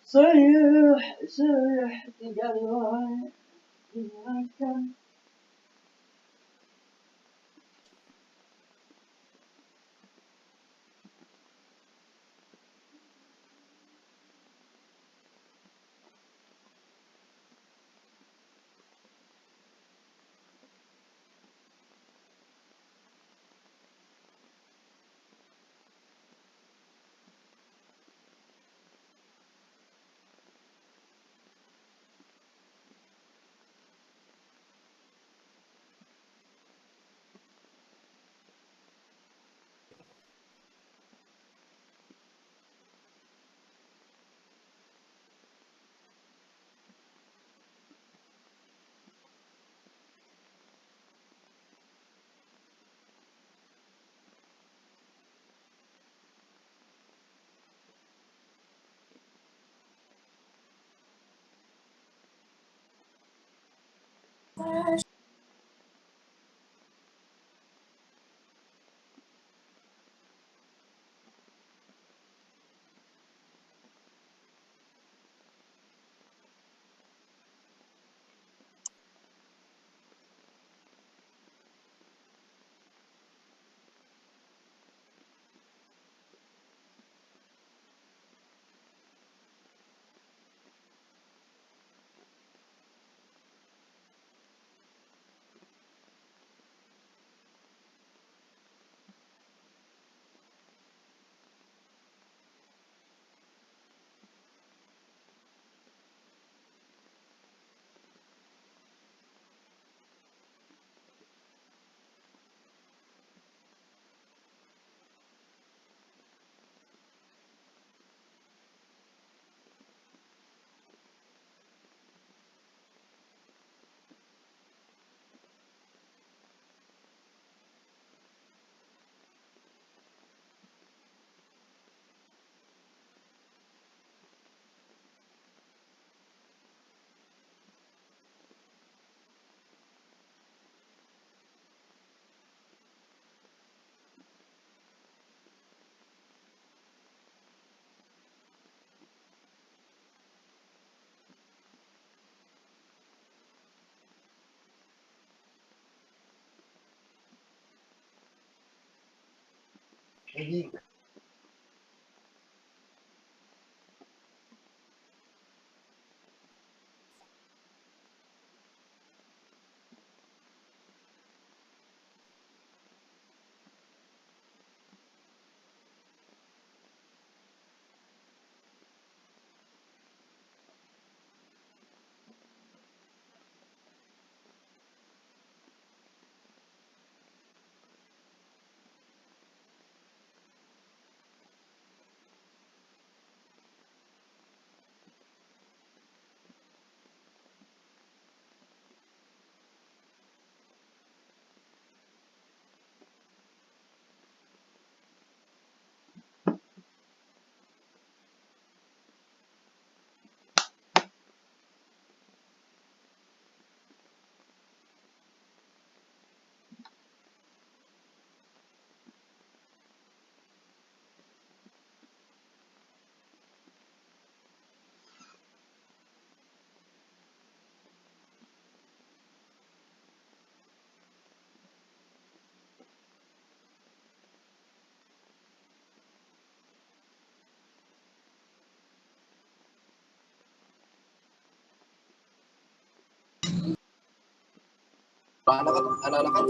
Sayuh tinggalkan. Anak-anak kan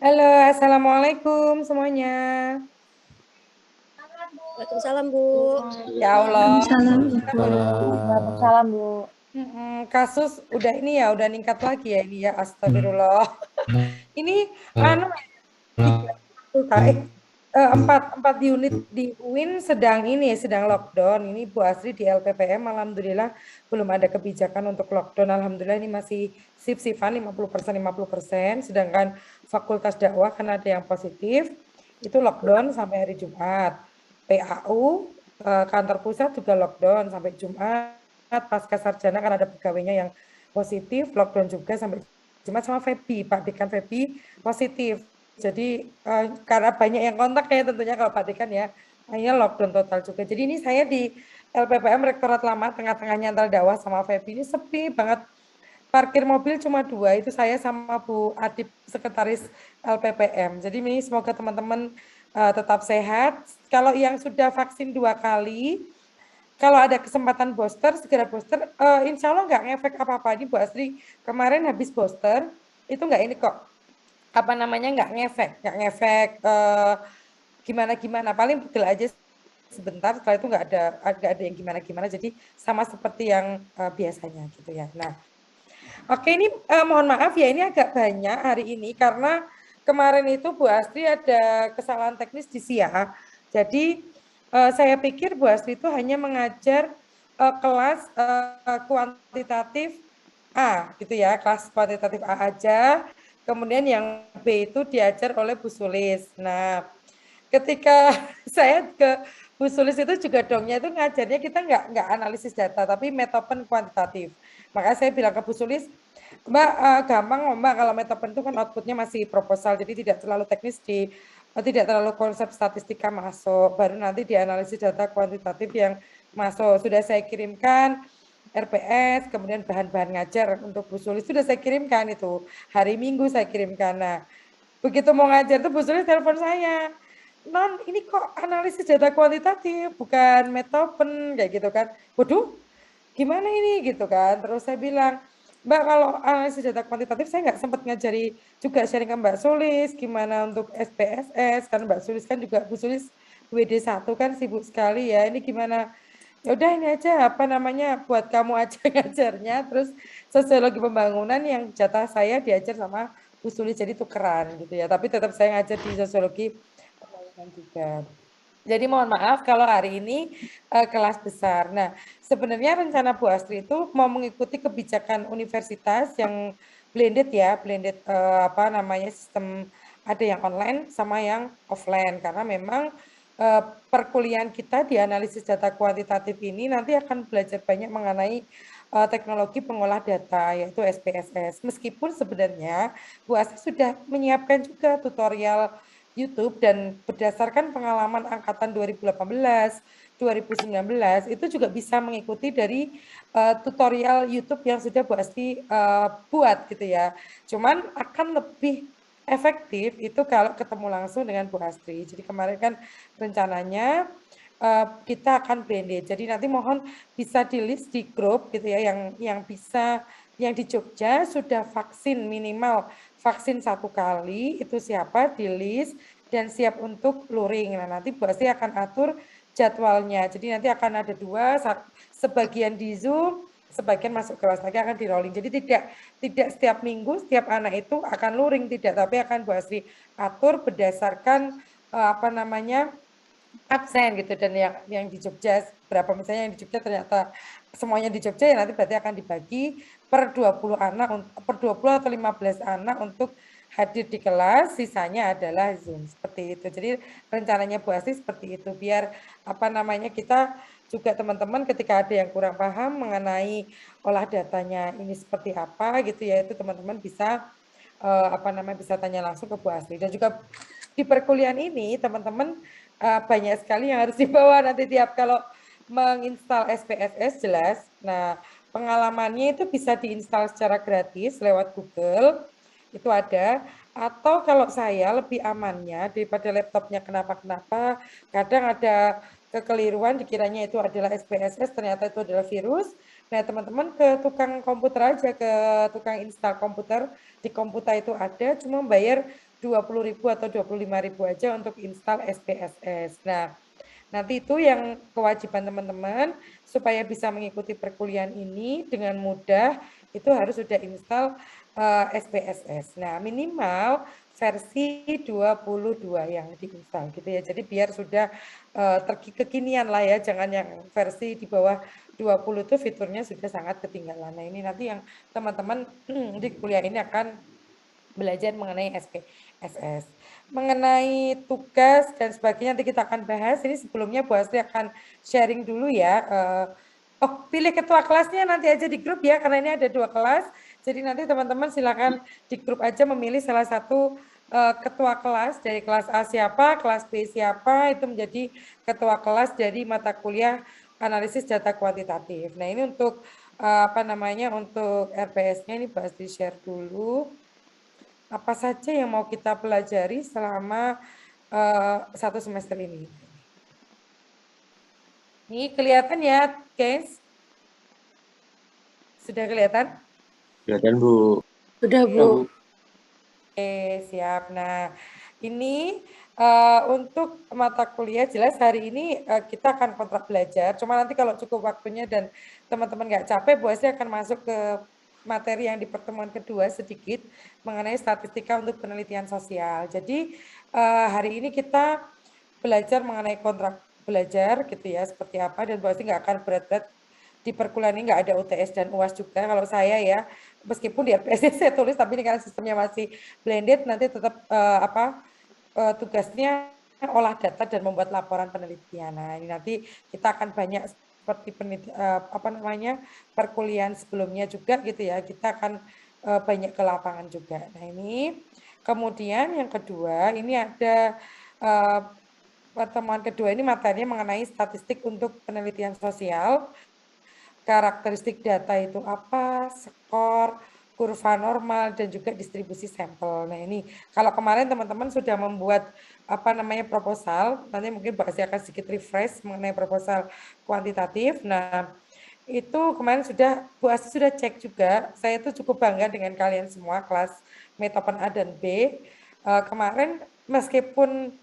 Halo, assalamualaikum semuanya. Waalaikumsalam, Bu. Ya Allah. Waalaikumsalam, Bu. Kasus udah ini ya, udah ningkat lagi ya ini ya, astagfirullah. Ini empat unit di UIN sedang lockdown. Ini Bu Asri di LPPM, alhamdulillah belum ada kebijakan untuk lockdown. Alhamdulillah ini masih sip-sipan 50%, sedangkan Fakultas Dakwah karena ada yang positif itu lockdown sampai hari Jumat. PAU kantor pusat juga lockdown sampai Jumat. Pasca sarjana kan ada pegawainya yang positif, lockdown juga sampai Jumat, sama Febi, Pak Dekan Febi positif. Jadi karena banyak yang kontak ya tentunya kalau Pak Dekan ya, akhirnya lockdown total juga. Jadi ini saya di LPPM Rektorat Lama, tengah-tengahnya antara Dakwah sama Febi, ini sepi banget. Parkir mobil cuma 2, itu saya sama Bu Adip, sekretaris LPPM. Jadi ini semoga teman-teman tetap sehat. Kalau yang sudah vaksin 2 kali, kalau ada kesempatan booster, segera booster. Insya Allah nggak ngefek apa-apa. Ini Bu Asri kemarin habis booster, itu nggak ini kok, apa namanya, nggak ngefek gimana-gimana. Paling pegel aja sebentar, setelah itu nggak ada yang gimana-gimana. Jadi sama seperti yang biasanya gitu ya. Nah, oke, ini mohon maaf ya, ini agak banyak hari ini karena kemarin itu Bu Astri ada kesalahan teknis di SIA. Jadi saya pikir Bu Astri itu hanya mengajar kelas kuantitatif A gitu ya, kelas kuantitatif A aja. Kemudian yang B itu diajar oleh Bu Sulis. Nah, ketika saya ke Bu Sulis itu juga dongnya itu ngajarnya kita nggak analisis data, tapi metopen kuantitatif. Makanya saya bilang ke Bu Sulis, Mbak, gampang Mbak, kalau metopen itu kan outputnya masih proposal, jadi tidak terlalu teknis tidak terlalu konsep statistika masuk, baru nanti dianalisis data kuantitatif yang masuk. Sudah saya kirimkan RPS, kemudian bahan-bahan ngajar untuk Bu Sulis sudah saya kirimkan itu. Hari Minggu saya kirimkan. Nah, begitu mau ngajar tuh Bu Sulis telepon saya. Non, ini kok analisis data kuantitatif, bukan metopen, kayak gitu kan. Waduh, gimana ini gitu kan. Terus saya bilang, Mbak, kalau analisis data kuantitatif saya nggak sempat ngajari juga sharing ke Mbak Sulis gimana untuk SPSS, karena Mbak Sulis kan juga Bu Sulis WD1 kan sibuk sekali ya. Ini gimana? Ya udah ini aja apa namanya buat kamu aja ngajarnya, terus sosiologi pembangunan yang jatah saya diajar sama Bu Sulis, jadi tukeran gitu ya. Tapi tetap saya ngajar di sosiologi pembangunan juga. Jadi mohon maaf kalau hari ini kelas besar. Nah, sebenarnya rencana Bu Astri itu mau mengikuti kebijakan universitas yang blended ya, blended apa namanya sistem ada yang online sama yang offline, karena memang perkuliahan kita di analisis data kuantitatif ini nanti akan belajar banyak mengenai teknologi pengolah data yaitu SPSS. Meskipun sebenarnya Bu Astri sudah menyiapkan juga tutorial YouTube dan berdasarkan pengalaman angkatan 2018, 2019 itu juga bisa mengikuti dari tutorial YouTube yang sudah Bu Asti buat gitu ya. Cuman akan lebih efektif itu kalau ketemu langsung dengan Bu Astri. Jadi kemarin kan rencananya kita akan blended. Jadi nanti mohon bisa di list di grup gitu ya yang bisa yang di Jogja sudah vaksin minimal vaksin 1 kali itu siapa di list dan siap untuk luring. Nah, nanti Bu Asti akan atur jadwalnya. Jadi nanti akan ada 2, sebagian di Zoom, sebagian masuk kelas lagi akan di rolling. Jadi tidak setiap minggu setiap anak itu akan luring, tidak, tapi akan Bu Asti atur berdasarkan apa namanya absen gitu, dan yang di Jogja berapa misalnya yang di Jogja ternyata semuanya di Jogja ya nanti berarti akan dibagi per 20 anak per 20 atau 15 anak untuk hadir di kelas, sisanya adalah Zoom seperti itu. Jadi rencananya Bu Asti seperti itu biar apa namanya kita juga teman-teman ketika ada yang kurang paham mengenai olah datanya ini seperti apa gitu ya, itu teman-teman bisa apa namanya bisa tanya langsung ke Bu Asti. Dan juga di perkuliahan ini teman-teman banyak sekali yang harus dibawa nanti tiap kalau menginstal SPSS jelas. Nah, pengalamannya itu bisa diinstal secara gratis lewat Google, itu ada. Atau kalau saya lebih amannya daripada laptopnya kenapa-kenapa, kadang ada kekeliruan dikiranya itu adalah SPSS, ternyata itu adalah virus. Nah, teman-teman ke tukang komputer aja, ke tukang install komputer, di komputer itu ada, cuma bayar 20.000 atau 25.000 aja untuk install SPSS. Nah, nanti itu yang kewajiban teman-teman supaya bisa mengikuti perkuliahan ini dengan mudah itu harus sudah install SPSS. Nah, minimal versi 22 yang diinstal gitu ya. Jadi biar sudah kekinian lah ya, jangan yang versi di bawah 20 itu fiturnya sudah sangat ketinggalan. Nah, ini nanti yang teman-teman di kuliah ini akan belajar mengenai SPSS. Mengenai tugas dan sebagainya nanti kita akan bahas. Ini sebelumnya Bu Astri akan sharing dulu ya. Oh, pilih ketua kelasnya nanti aja di grup ya, karena ini ada 2 kelas. Jadi nanti teman-teman silakan di grup aja memilih salah satu ketua kelas, dari kelas A siapa, kelas B siapa, itu menjadi ketua kelas dari mata kuliah analisis data kuantitatif. Nah, ini untuk apa namanya, untuk RPS-nya ini Bu Astri share dulu. Apa saja yang mau kita pelajari selama 1 semester ini. Ini kelihatan ya, guys? Sudah kelihatan? Kelihatan, Bu. Sudah, Bu. Oke, siap. Nah, ini untuk mata kuliah jelas hari ini kita akan kontrak belajar. Cuma nanti kalau cukup waktunya dan teman-teman nggak capek, Bu Asri akan masuk ke materi yang di pertemuan kedua sedikit mengenai statistika untuk penelitian sosial. Jadi hari ini kita belajar mengenai kontrak belajar gitu ya, seperti apa, dan Bu Asri nggak akan berat-berat di perkuliahan ini, nggak ada UTS dan UAS juga. Kalau saya ya, meskipun di RPS saya tulis, tapi ini karena sistemnya masih blended, nanti tetap tugasnya olah data dan membuat laporan penelitian. Nah, ini nanti kita akan banyak seperti apa namanya perkuliahan sebelumnya juga gitu ya. Kita akan banyak ke lapangan juga. Nah, ini kemudian yang kedua ini ada pertemuan kedua ini materinya mengenai statistik untuk penelitian sosial. Karakteristik data itu apa, skor, kurva normal, dan juga distribusi sampel. Nah, ini kalau kemarin teman-teman sudah membuat apa namanya proposal, nanti mungkin Mbak Asia akan sedikit refresh mengenai proposal kuantitatif. Nah, itu kemarin Bu Asti sudah cek juga. Saya itu cukup bangga dengan kalian semua kelas Metopen A dan B. Kemarin meskipun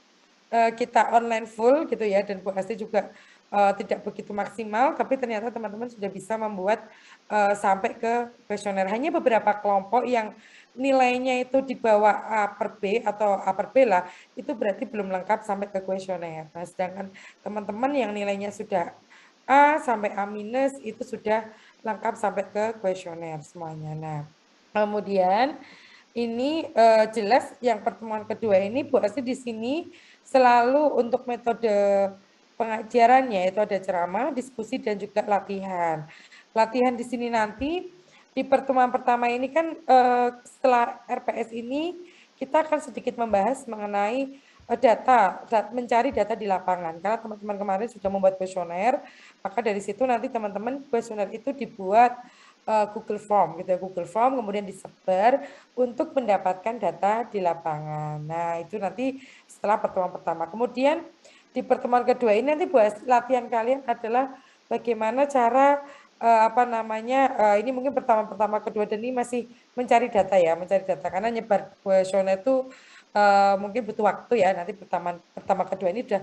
kita online full gitu ya, dan Bu Asti juga tidak begitu maksimal, tapi ternyata teman-teman sudah bisa membuat sampai ke kuesioner. Hanya beberapa kelompok yang nilainya itu di bawah A per B atau A per B lah, itu berarti belum lengkap sampai ke kuesioner. Nah, sedangkan teman-teman yang nilainya sudah A sampai A minus itu sudah lengkap sampai ke kuesioner semuanya. Nah, kemudian ini jelas yang pertemuan kedua ini Bu Asti di sini selalu untuk metode pengajarannya itu ada ceramah, diskusi dan juga latihan. Latihan di sini nanti di pertemuan pertama ini kan setelah RPS ini kita akan sedikit membahas mengenai mencari data di lapangan. Karena teman-teman kemarin sudah membuat kuesioner, maka dari situ nanti teman-teman kuesioner itu dibuat Google Form gitu ya, Google Form kemudian disebar untuk mendapatkan data di lapangan. Nah, itu nanti setelah pertemuan pertama. Kemudian di pertemuan kedua ini nanti latihan kalian adalah bagaimana cara ini mungkin pertama kedua dan ini masih mencari data ya, mencari data karena nyebar kuesioner itu mungkin butuh waktu ya. Nanti pertama kedua ini udah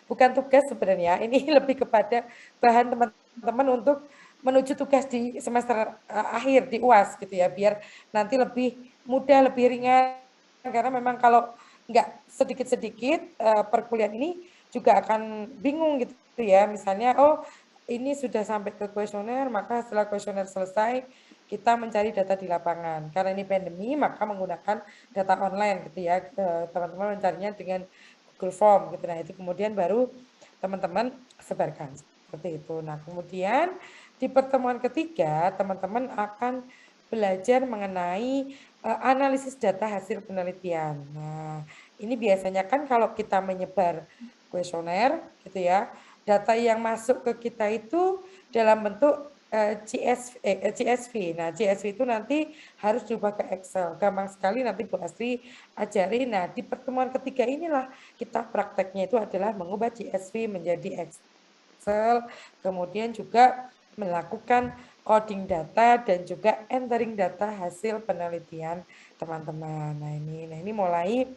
bukan tugas sebenarnya, ini lebih kepada bahan teman-teman untuk menuju tugas di semester akhir di UAS gitu ya, biar nanti lebih mudah, lebih ringan karena memang kalau nggak sedikit-sedikit perkuliahan ini juga akan bingung gitu ya. Misalnya, oh ini sudah sampai ke kuesioner, maka setelah kuesioner selesai kita mencari data di lapangan. Karena ini pandemi, maka menggunakan data online gitu ya. Teman-teman mencarinya dengan Google Form gitu. Nah, itu kemudian baru teman-teman sebarkan seperti itu. Nah, kemudian di pertemuan ketiga, teman-teman akan belajar mengenai analisis data hasil penelitian. Nah, ini biasanya kan kalau kita menyebar kuesioner gitu ya, data yang masuk ke kita itu dalam bentuk CSV. Nah, CSV itu nanti harus diubah ke Excel. Gampang sekali nanti Bu Astri ajari. Nah, di pertemuan ketiga inilah kita prakteknya itu adalah mengubah CSV menjadi Excel, kemudian juga melakukan coding data dan juga entering data hasil penelitian teman-teman. Nah, ini mulai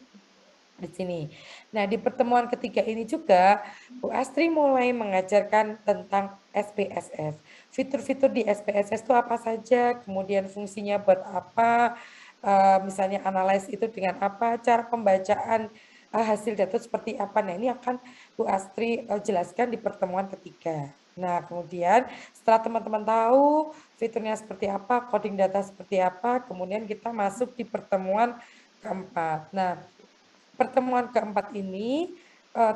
di sini. Nah, di pertemuan ketiga ini juga Bu Astri mulai mengajarkan tentang SPSS. Fitur-fitur di SPSS itu apa saja, kemudian fungsinya buat apa, misalnya analyze itu dengan apa, cara pembacaan hasil data seperti apa. Nah, ini akan Bu Astri jelaskan di pertemuan ketiga. Nah, kemudian setelah teman-teman tahu fiturnya seperti apa, coding data seperti apa, kemudian kita masuk di pertemuan keempat. Nah, pertemuan keempat ini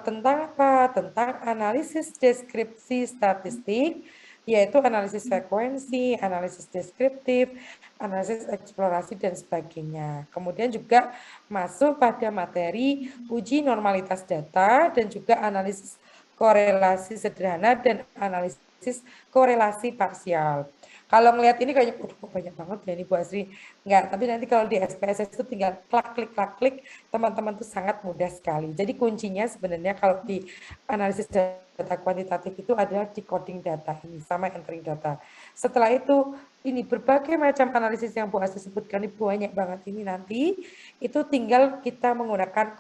tentang apa? Tentang analisis deskripsi statistik, yaitu analisis frekuensi, analisis deskriptif, analisis eksplorasi, dan sebagainya. Kemudian juga masuk pada materi uji normalitas data dan juga analisis korelasi sederhana dan analisis korelasi parsial. Kalau melihat ini kayaknya, kok banyak banget ya ini Bu Asri. Enggak, tapi nanti kalau di SPSS itu tinggal klik, teman-teman tuh sangat mudah sekali. Jadi kuncinya sebenarnya kalau di analisis data kuantitatif itu adalah decoding data ini sama entering data. Setelah itu ini berbagai macam analisis yang Bu Asri sebutkan ini banyak banget ini nanti itu tinggal kita menggunakan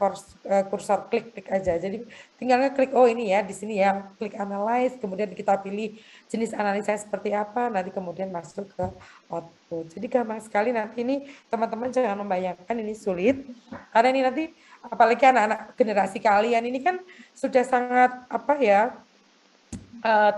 kursor klik aja. Jadi tinggal ngeklik oh ini ya di sini ya klik analyze, kemudian kita pilih jenis analisa seperti apa, nanti kemudian masuk ke output. Jadi gampang sekali nanti ini teman-teman jangan membayangkan ini sulit karena ini nanti apalagi anak-anak generasi kalian ini kan sudah sangat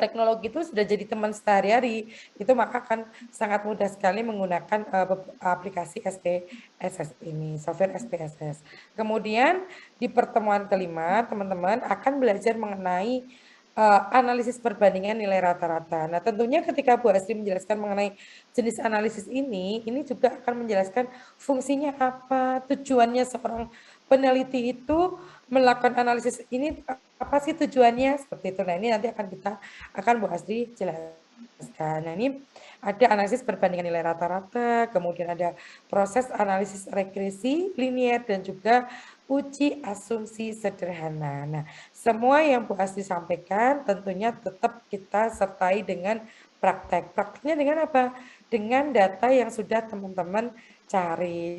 teknologi itu sudah jadi teman sehari-hari, itu maka akan sangat mudah sekali menggunakan aplikasi SPSS ini, software SPSS. Kemudian di pertemuan kelima, teman-teman akan belajar mengenai analisis perbandingan nilai rata-rata. Nah, tentunya ketika Bu Asri menjelaskan mengenai jenis analisis ini juga akan menjelaskan fungsinya apa, tujuannya seorang peneliti itu melakukan analisis ini apa sih tujuannya seperti itu. Nah, ini nanti akan Bu Asri jelaskan. Nah, ini ada analisis perbandingan nilai rata-rata, kemudian ada proses analisis regresi linier dan juga uji asumsi sederhana. Nah, semua yang Bu Asri sampaikan tentunya tetap kita sertai dengan praktek. Prakteknya dengan apa? Dengan data yang sudah teman-teman cari.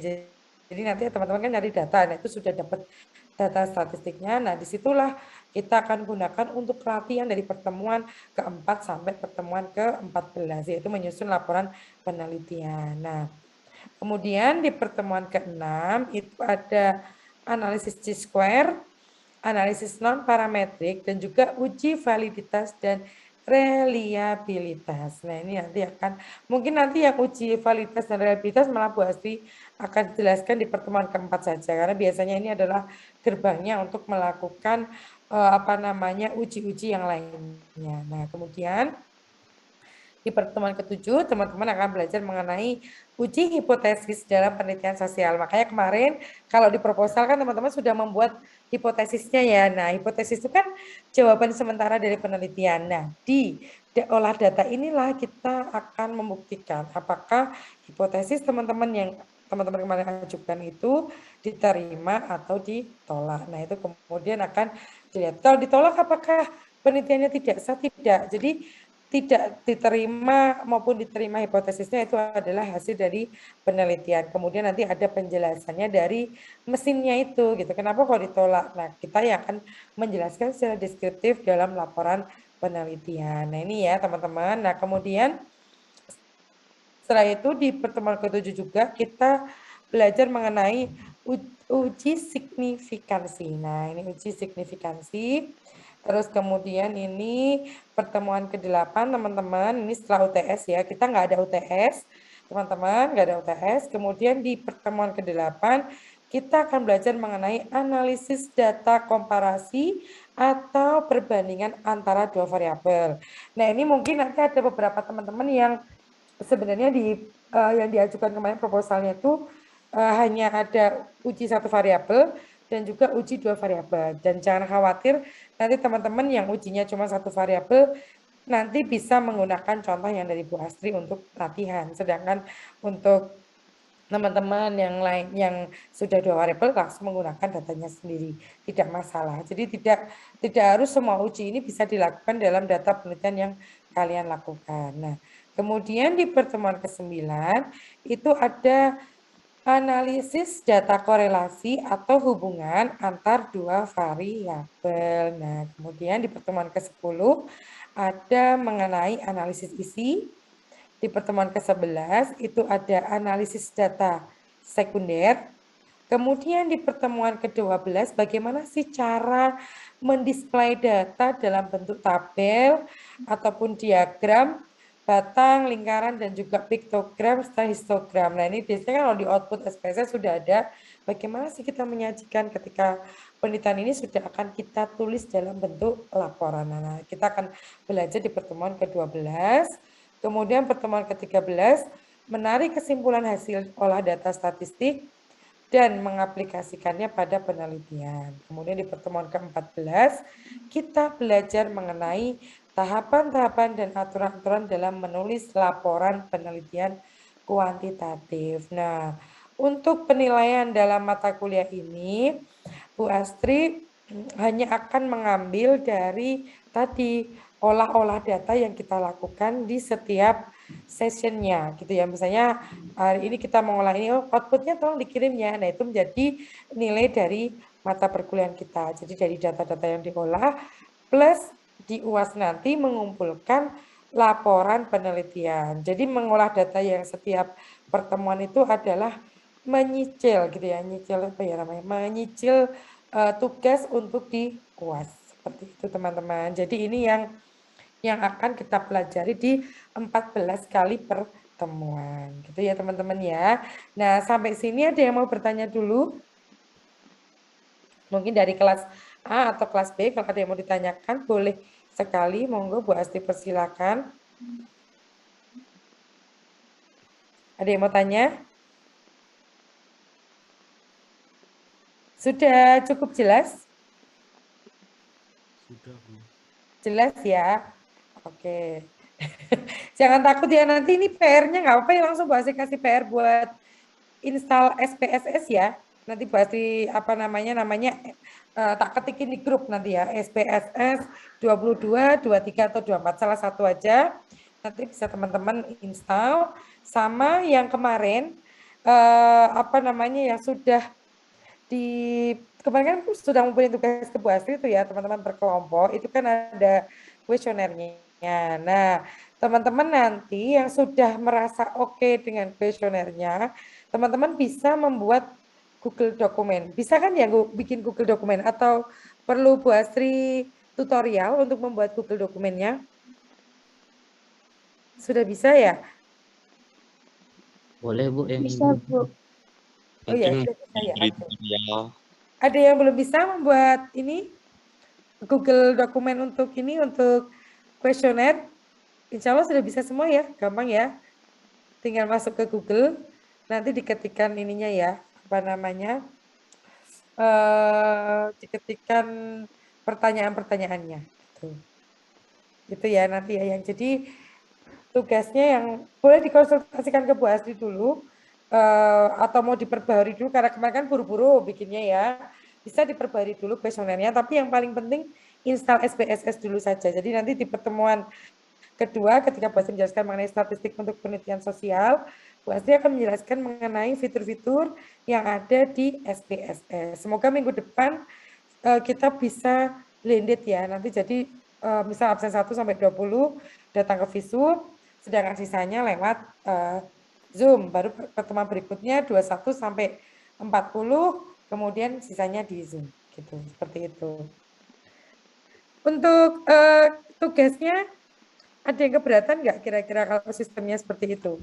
Jadi nanti teman-teman kan nyari data, nah itu sudah dapat data statistiknya. Nah, disitulah kita akan gunakan untuk latihan dari pertemuan keempat sampai pertemuan ke-14, yaitu menyusun laporan penelitian. Nah, kemudian di pertemuan ke-6 itu ada analisis C-square, analisis non-parametrik, dan juga uji validitas dan reliabilitas. Nah, ini nanti mungkin nanti yang uji validitas dan reliabilitas malah Bu Astri akan dijelaskan di pertemuan keempat saja, karena biasanya ini adalah gerbangnya untuk melakukan uji-uji yang lainnya. Nah, kemudian di pertemuan ke-7, teman-teman akan belajar mengenai uji hipotesis dalam penelitian sosial. Makanya kemarin kalau di proposal kan teman-teman sudah membuat hipotesisnya ya. Nah, hipotesis itu kan jawaban sementara dari penelitian. Nah, di olah data inilah kita akan membuktikan apakah hipotesis teman-teman yang teman-teman kemarin ajukan itu diterima atau ditolak. Nah, itu kemudian akan dilihat. Kalau ditolak apakah penelitiannya tidak sah? Tidak. Jadi tidak diterima maupun diterima hipotesisnya itu adalah hasil dari penelitian. Kemudian nanti ada penjelasannya dari mesinnya itu gitu. Kenapa kok ditolak? Nah, kita yang akan menjelaskan secara deskriptif dalam laporan penelitian. Nah, ini ya teman-teman. Nah, kemudian setelah itu di pertemuan ke-7 juga kita belajar mengenai uji signifikansi. Nah, ini uji signifikansi. Terus kemudian ini pertemuan ke-8 teman-teman, ini setelah UTS ya, kita nggak ada UTS, teman-teman, nggak ada UTS. Kemudian di pertemuan ke-8 kita akan belajar mengenai analisis data komparasi atau perbandingan antara dua variabel. Nah, ini mungkin nanti ada beberapa teman-teman yang sebenarnya yang diajukan kemarin proposalnya itu hanya ada uji satu variabel dan juga uji dua variabel. Dan jangan khawatir, nanti teman-teman yang ujinya cuma satu variabel, nanti bisa menggunakan contoh yang dari Bu Astri untuk latihan. Sedangkan untuk teman-teman yang lain yang sudah dua variabel langsung menggunakan datanya sendiri. Tidak masalah. Jadi tidak harus semua uji ini bisa dilakukan dalam data penelitian yang kalian lakukan. Nah, kemudian di pertemuan ke-9 itu ada analisis data korelasi atau hubungan antar dua variabel. Nah, kemudian di pertemuan ke-10 ada mengenai analisis isi. Di pertemuan ke-11 itu ada analisis data sekunder. Kemudian di pertemuan ke-12 bagaimana sih cara mendisplay data dalam bentuk tabel ataupun diagram, batang, lingkaran, dan juga piktogram serta histogram. Nah, ini biasanya kalau di output SPSS sudah ada bagaimana sih kita menyajikan ketika penelitian ini sudah akan kita tulis dalam bentuk laporan. Nah, kita akan belajar di pertemuan ke-12. Kemudian pertemuan ke-13 menarik kesimpulan hasil olah data statistik dan mengaplikasikannya pada penelitian. Kemudian di pertemuan ke-14 kita belajar mengenai tahapan-tahapan dan aturan-aturan dalam menulis laporan penelitian kuantitatif. Nah, untuk penilaian dalam mata kuliah ini, Bu Astri hanya akan mengambil dari tadi olah-olah data yang kita lakukan di setiap sessionnya gitu ya. Misalnya hari ini kita mengolah ini, outputnya tolong dikirim ya. Nah, itu menjadi nilai dari mata perkuliahan kita. Jadi dari data-data yang diolah plus di UAS nanti mengumpulkan laporan penelitian. Jadi mengolah data yang setiap pertemuan itu adalah menyicil gitu ya, menyicil tugas untuk di UAS seperti itu teman-teman. Jadi ini yang akan kita pelajari di 14 kali pertemuan gitu ya teman-teman ya. Nah, sampai sini ada yang mau bertanya dulu? Mungkin dari kelas A atau kelas B, kalau ada yang mau ditanyakan boleh sekali, monggo Bu Asti persilakan. Ada yang mau tanya? Sudah cukup jelas? Sudah, Bu. Jelas ya? Oke. Jangan takut ya, nanti ini PR-nya nggak apa-apa ya, langsung Bu Asti kasih PR buat install SPSS ya. Nanti Bu Asti tak ketikin di grup nanti ya, SPSS 22, 23 atau 24, salah satu aja. nanti bisa teman-teman install. Sama yang kemarin apa namanya yang sudah di kemarin kan sudah mempunyai tugas ke Bu Astri itu ya teman-teman berkelompok itu kan ada kuesionernya. Nah, teman-teman nanti yang sudah merasa oke dengan kuesionernya, teman-teman bisa membuat Google dokumen. Bisa kan ya bikin Google dokumen atau perlu Bu Astri tutorial untuk membuat Google dokumennya? Sudah bisa ya? Boleh Bu yang Bisa, Bu. Oh ya, mungkin sudah bisa ya. beri Oke. tutorial. Ada yang belum bisa membuat ini Google dokumen untuk ini untuk kuesioner? Insya Allah sudah bisa semua ya, gampang ya. Tinggal masuk ke Google, nanti diketikkan ininya ya, apa namanya, diketikkan pertanyaan-pertanyaannya. Gitu. Gitu ya nanti ya. Yang jadi tugasnya yang boleh dikonsultasikan ke Bu Asri dulu, atau mau diperbarui dulu, karena kemarin kan buru-buru bikinnya ya. Bisa diperbarui dulu kuesionernya, tapi yang paling penting install SPSS dulu saja. Jadi nanti di pertemuan kedua, ketika Bu Asri menjelaskan mengenai statistik untuk penelitian sosial, Bu Asri akan menjelaskan mengenai fitur-fitur yang ada di SPSS. Semoga minggu depan kita bisa blended ya. Nanti jadi misal absen 1 sampai 20 datang ke Visu, sedangkan sisanya lewat Zoom. Baru pertemuan berikutnya 21 sampai 40, kemudian sisanya di Zoom. Gitu, seperti itu. Untuk tugasnya ada yang keberatan nggak kira-kira kalau sistemnya seperti itu?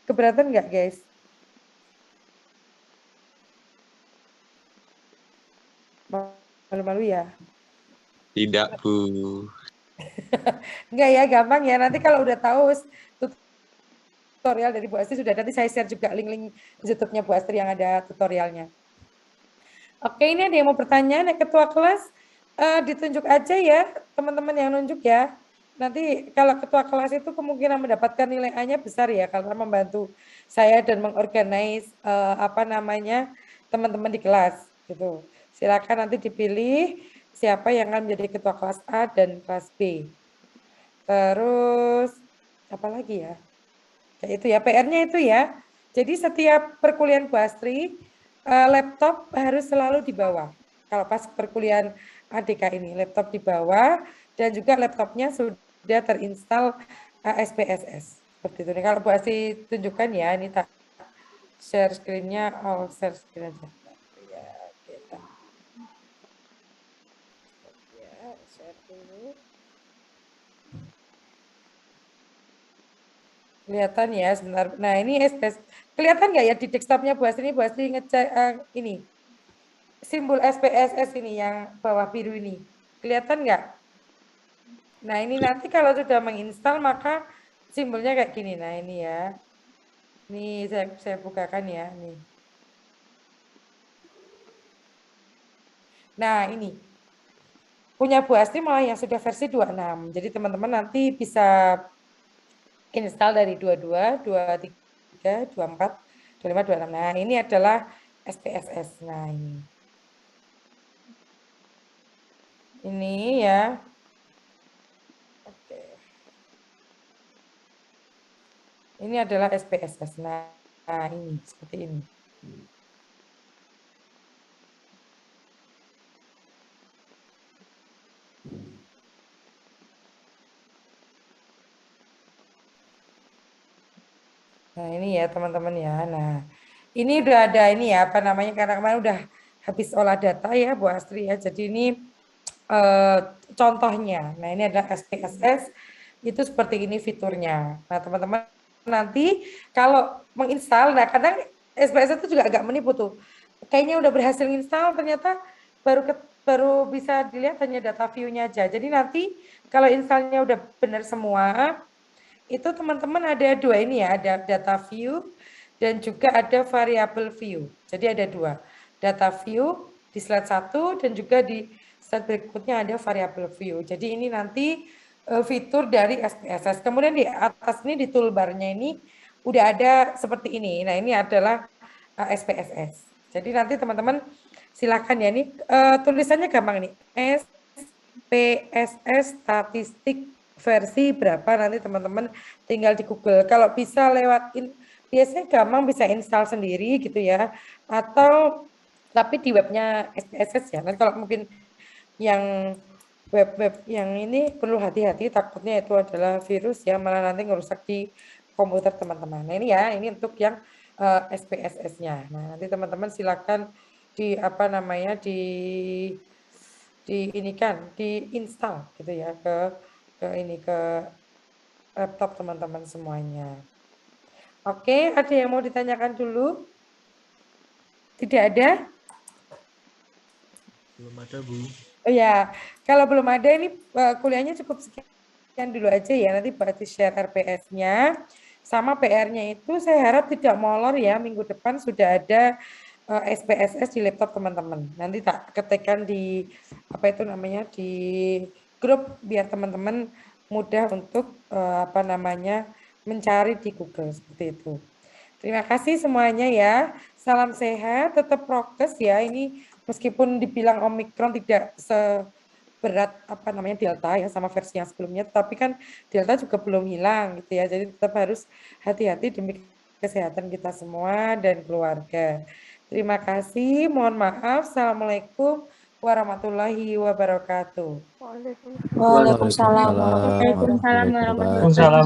Keberatan nggak guys? Malu-malu ya? Tidak Bu. Enggak ya, gampang ya. Nanti kalau udah tahu tutorial dari Bu Astri sudah, nanti saya share juga link-link YouTube-nya Bu Astri yang ada tutorialnya. Oke, ini ada yang mau bertanya, ketua kelas ditunjuk aja ya, teman-teman yang nunjuk ya. Nanti kalau ketua kelas itu kemungkinan mendapatkan nilai A-nya besar ya, karena membantu saya dan mengorganize apa namanya teman-teman di kelas gitu. Silakan nanti dipilih siapa yang akan menjadi ketua kelas A dan kelas B. Terus apa lagi ya? Kayak itu ya, PR-nya itu ya. Jadi setiap perkuliahan Bu Astri, laptop harus selalu dibawa. Kalau pas perkuliahan ADK ini, laptop dibawa dan juga laptopnya sudah terinstall SPSS. Seperti itu. Nih, kalau Bu Astri tunjukkan ya, ini tak share screen-nya, share screen aja. Ya, kita. Ya, share dulu. Kelihatan ya sebentar. Nah ini SPS. Kelihatan nggak ya di desktopnya Bu Astri ini? Bu Astri ngecek ini. Simbol SPSS ini yang bawah biru ini. Kelihatan nggak? Nah ini nanti kalau sudah menginstal maka simbolnya kayak gini. Nah ini ya. Ini saya bukakan ya. Nih. Nah ini. Punya Bu Astri malah yang sudah versi 26. Jadi teman-teman nanti bisa install dari 22, 23, 24, 25, 26. Nah, ini adalah SPSS. Nah, ini. Ini ya. Oke. Ini adalah SPSS. Nah, ini seperti ini. Nah, ini ya teman-teman ya. Nah, ini udah ada ini ya, apa namanya, karena kemarin udah habis olah data ya Bu Astri ya. Jadi ini contohnya. Nah, ini adalah SPSS, itu seperti ini fiturnya. Nah, teman-teman nanti kalau menginstal, nah kadang SPSS itu juga agak menipu tuh. Kayaknya udah berhasil install, ternyata baru bisa dilihat hanya data view-nya aja. Jadi nanti kalau installnya udah benar semua, itu teman-teman ada dua ini ya, ada data view dan juga ada variable view. Jadi ada dua, data view di slide 1 dan juga di slide berikutnya ada variable view. Jadi ini nanti fitur dari SPSS. Kemudian di atas ini di toolbarnya ini udah ada seperti ini. Nah ini adalah SPSS. Jadi nanti teman-teman silakan ya, ini tulisannya gampang nih, PSS statistik versi berapa, nanti teman-teman tinggal di Google. Kalau bisa lewatin, biasanya gampang bisa install sendiri gitu ya, atau tapi di webnya SPSS ya. Nanti kalau mungkin yang web-web yang ini perlu hati-hati, takutnya itu adalah virus ya, malah nanti ngerusak di komputer teman-teman. Nah ini ya, ini untuk yang SPSS-nya. Nah nanti teman-teman silakan di apa namanya di ini kan diinstal gitu ya ke ini ke laptop teman-teman semuanya. Oke, ada yang mau ditanyakan dulu? Tidak ada? Belum ada, Bu. Oh ya, kalau belum ada ini kuliahnya cukup sekian dulu aja ya. Nanti berarti share RPS-nya sama PR-nya itu saya harap tidak molor ya. Minggu depan sudah ada SPSS di laptop teman-teman. Nanti tak ketikkan di apa itu namanya di grup biar teman-teman mudah untuk apa namanya mencari di Google seperti itu. Terima kasih semuanya ya. Salam sehat, tetap prokes ya. Ini meskipun dibilang Omikron tidak seberat apa namanya Delta ya sama versi yang sebelumnya, tapi kan Delta juga belum hilang gitu ya. Jadi tetap harus hati-hati demi kesehatan kita semua dan keluarga. Terima kasih. Mohon maaf. Assalamualaikum warahmatullahi wabarakatuh. Waalaikumsalam Waalaikumsalam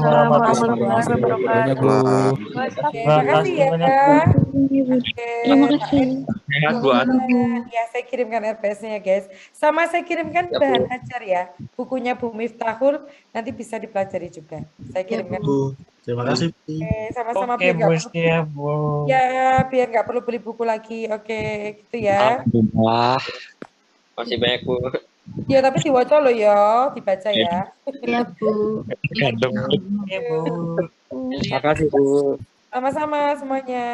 warahmatullahi warahmatullahi wabarakatuh. wabarakatuh. Oke, makasih ya. Oke, Terima kasih. Sehat Bu An. ya saya kirimkan RPS-nya ya guys. Sama saya kirimkan Ya, Bu. bahan ajar ya. Bukunya Bu Miftahul nanti bisa dipelajari juga. Saya kirimkan. Bu, terima kasih, Bu. Oke, sama-sama Oke, biar nggak Bu perlu, Istia, Bu. ya biar nggak perlu beli buku lagi. Oke, gitu ya. Alhamdulillah. Masih banyak Bu. Ya tapi diwaca loh ya, dibaca ya. Ya, Bu. Random. Oke, Bu. Makasih Bu. Sama-sama semuanya.